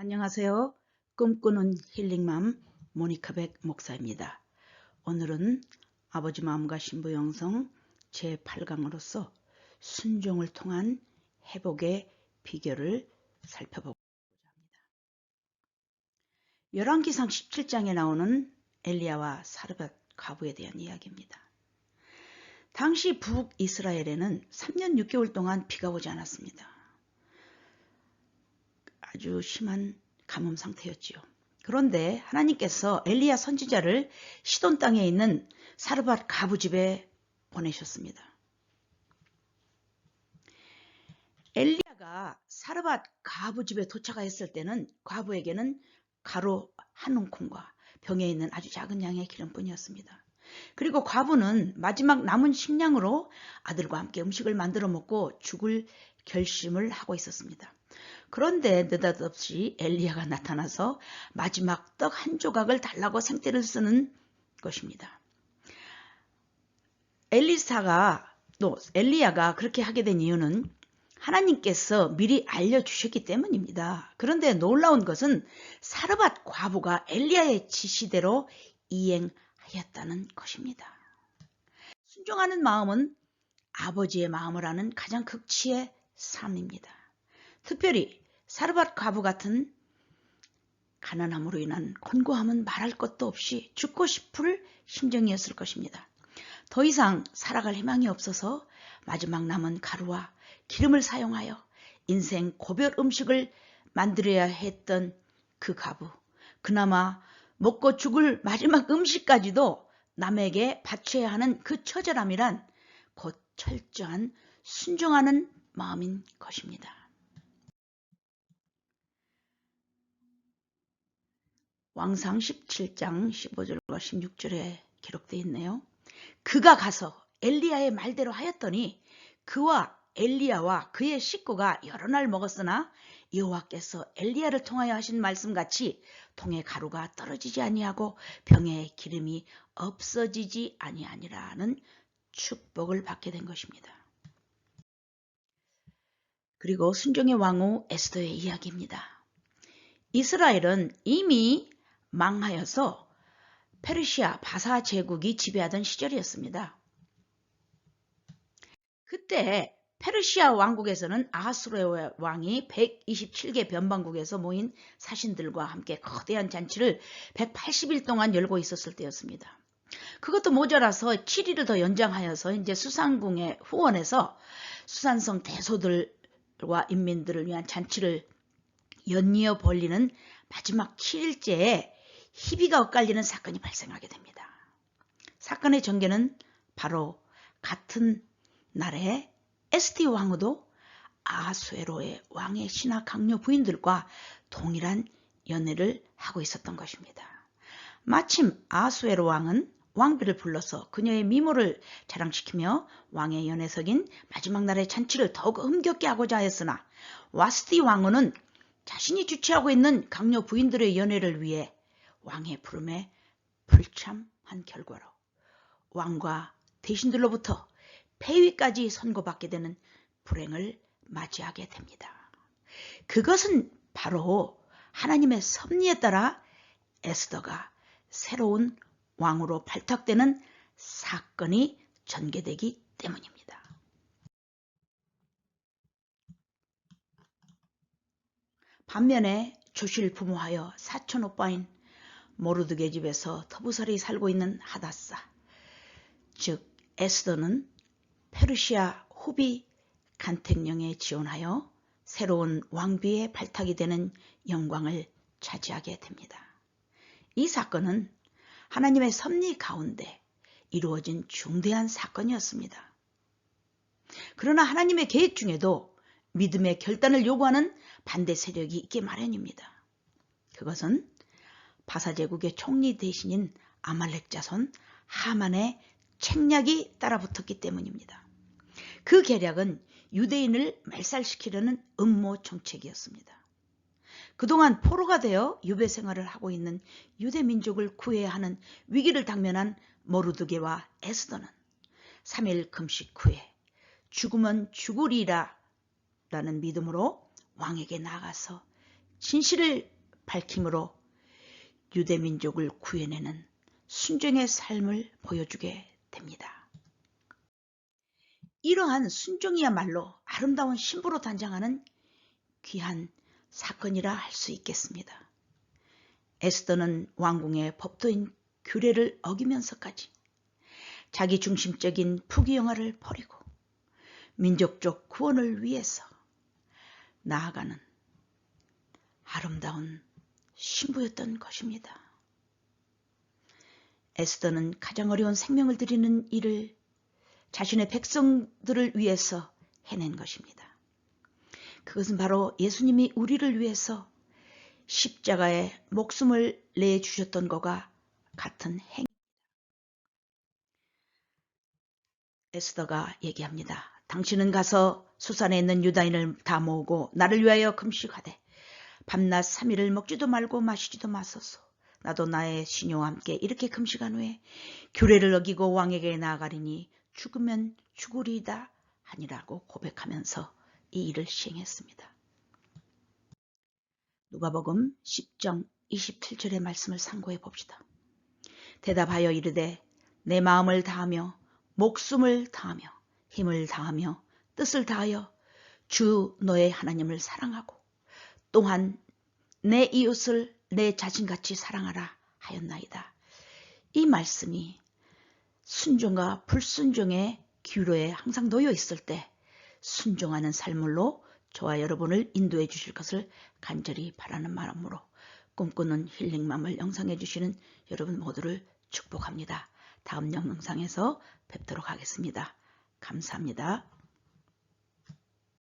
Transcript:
안녕하세요. 꿈꾸는 힐링맘 모니카백 목사입니다. 오늘은 아버지 마음과 신부 영성 제8강으로서 순종을 통한 회복의 비결을 살펴보고자 합니다. 열왕기상 17장에 나오는 엘리야와 사르밧 과부에 대한 이야기입니다. 당시 북이스라엘에는 3년 6개월 동안 비가 오지 않았습니다. 아주 심한 가뭄 상태였지요. 그런데 하나님께서 엘리야 선지자를 시돈 땅에 있는 사르밧 과부 집에 보내셨습니다. 엘리야가 사르밧 과부 집에 도착했을 때는 과부에게는 가루 한 움큼과 병에 있는 아주 작은 양의 기름뿐이었습니다. 그리고 과부는 마지막 남은 식량으로 아들과 함께 음식을 만들어 먹고 죽을 결심을 하고 있었습니다. 그런데 느닷없이 엘리야가 나타나서 마지막 떡 한 조각을 달라고 생떼를 쓰는 것입니다. 엘리야가 그렇게 하게 된 이유는 하나님께서 미리 알려주셨기 때문입니다. 그런데 놀라운 것은 사르밧 과부가 엘리야의 지시대로 이행하였다는 것입니다. 순종하는 마음은 아버지의 마음을 아는 가장 극치의 삶입니다. 특별히 사르밧 과부 같은 가난함으로 인한 곤고함은 말할 것도 없이 죽고 싶을 심정이었을 것입니다. 더 이상 살아갈 희망이 없어서 마지막 남은 가루와 기름을 사용하여 인생 고별 음식을 만들어야 했던 그 과부, 그나마 먹고 죽을 마지막 음식까지도 남에게 바쳐야 하는 그 처절함이란 곧 철저한 순종하는 마음인 것입니다. 왕상 17장 15절과 16절에 기록되어 있네요. 그가 가서 엘리야의 말대로 하였더니 그와 엘리야와 그의 식구가 여러 날 먹었으나 여호와께서 엘리야를 통하여 하신 말씀같이 통에 가루가 떨어지지 아니하고 병에 기름이 없어지지 아니하니라는 축복을 받게 된 것입니다. 그리고 순종의 왕후 에스더의 이야기입니다. 이스라엘은 이미 망하여서 페르시아 바사 제국이 지배하던 시절이었습니다. 그때 페르시아 왕국에서는 아하수르의 왕이 127개 변방국에서 모인 사신들과 함께 거대한 잔치를 180일 동안 열고 있었을 때였습니다. 그것도 모자라서 7일을 더 연장하여서 이제 수산궁의 후원에서 수산성 대소들과 인민들을 위한 잔치를 연이어 벌리는 마지막 7일째에 희비가 엇갈리는 사건이 발생하게 됩니다. 사건의 전개는 바로 같은 날에 에스티 왕후도 아하수에로의 왕의 신하 강요 부인들과 동일한 연애를 하고 있었던 것입니다. 마침 아하수에로 왕은 왕비를 불러서 그녀의 미모를 자랑시키며 왕의 연회석인 마지막 날의 잔치를 더욱 흥겹게 하고자 하였으나 와스티 왕후는 자신이 주최하고 있는 강요 부인들의 연회를 위해 왕의 부름에 불참한 결과로 왕과 대신들로부터 폐위까지 선고받게 되는 불행을 맞이하게 됩니다. 그것은 바로 하나님의 섭리에 따라 에스더가 새로운 왕으로 발탁되는 사건이 전개되기 때문입니다. 반면에 조실 부모하여 사촌 오빠인 모르드게 집에서 터부살이 살고 있는 하다사, 즉 에스더는 페르시아 후비 간택령에 지원하여 새로운 왕비의 발탁이 되는 영광을 차지하게 됩니다. 이 사건은 하나님의 섭리 가운데 이루어진 중대한 사건이었습니다. 그러나 하나님의 계획 중에도 믿음의 결단을 요구하는 반대 세력이 있기 마련입니다. 그것은 바사제국의 총리 대신인 아말렉 자손 하만의 책략이 따라붙었기 때문입니다. 그 계략은 유대인을 말살시키려는 음모 정책이었습니다. 그동안 포로가 되어 유배 생활을 하고 있는 유대 민족을 구해야 하는 위기를 당면한 모르드게와 에스더는 3일 금식 후에 죽으면 죽으리라 라는 믿음으로 왕에게 나아가서 진실을 밝힘으로 유대민족을 구해내는 순종의 삶을 보여주게 됩니다. 이러한 순종이야말로 아름다운 신부로 단장하는 귀한 사건이라 할 수 있겠습니다. 에스더는 왕궁의 법도인 규례를 어기면서까지 자기 중심적인 부귀영화를 버리고 민족적 구원을 위해서 나아가는 아름다운 신부였던 것입니다. 에스더는 가장 어려운 생명을 드리는 일을 자신의 백성들을 위해서 해낸 것입니다. 그것은 바로 예수님이 우리를 위해서 십자가에 목숨을 내주셨던 것과 같은 행위. 에스더가 얘기합니다. 당신은 가서 수산에 있는 유다인을 다 모으고 나를 위하여 금식하되 밤낮 3일을 먹지도 말고 마시지도 마소서. 나도 나의 시녀와 함께 이렇게 금식한 후에 규례를 어기고 왕에게 나아가리니 죽으면 죽으리이다 하니라고 고백하면서 이 일을 시행했습니다. 누가복음 10장 27절의 말씀을 상고해 봅시다. 대답하여 이르되 내 마음을 다하며 목숨을 다하며 힘을 다하며 뜻을 다하여 주 너의 하나님을 사랑하고 또한 내 이웃을 내 자신같이 사랑하라 하였나이다. 이 말씀이 순종과 불순종의 기로에 항상 놓여 있을 때 순종하는 삶으로 저와 여러분을 인도해 주실 것을 간절히 바라는 마음으로 꿈꾸는 힐링맘을 영상해 주시는 여러분 모두를 축복합니다. 다음 영상에서 뵙도록 하겠습니다. 감사합니다.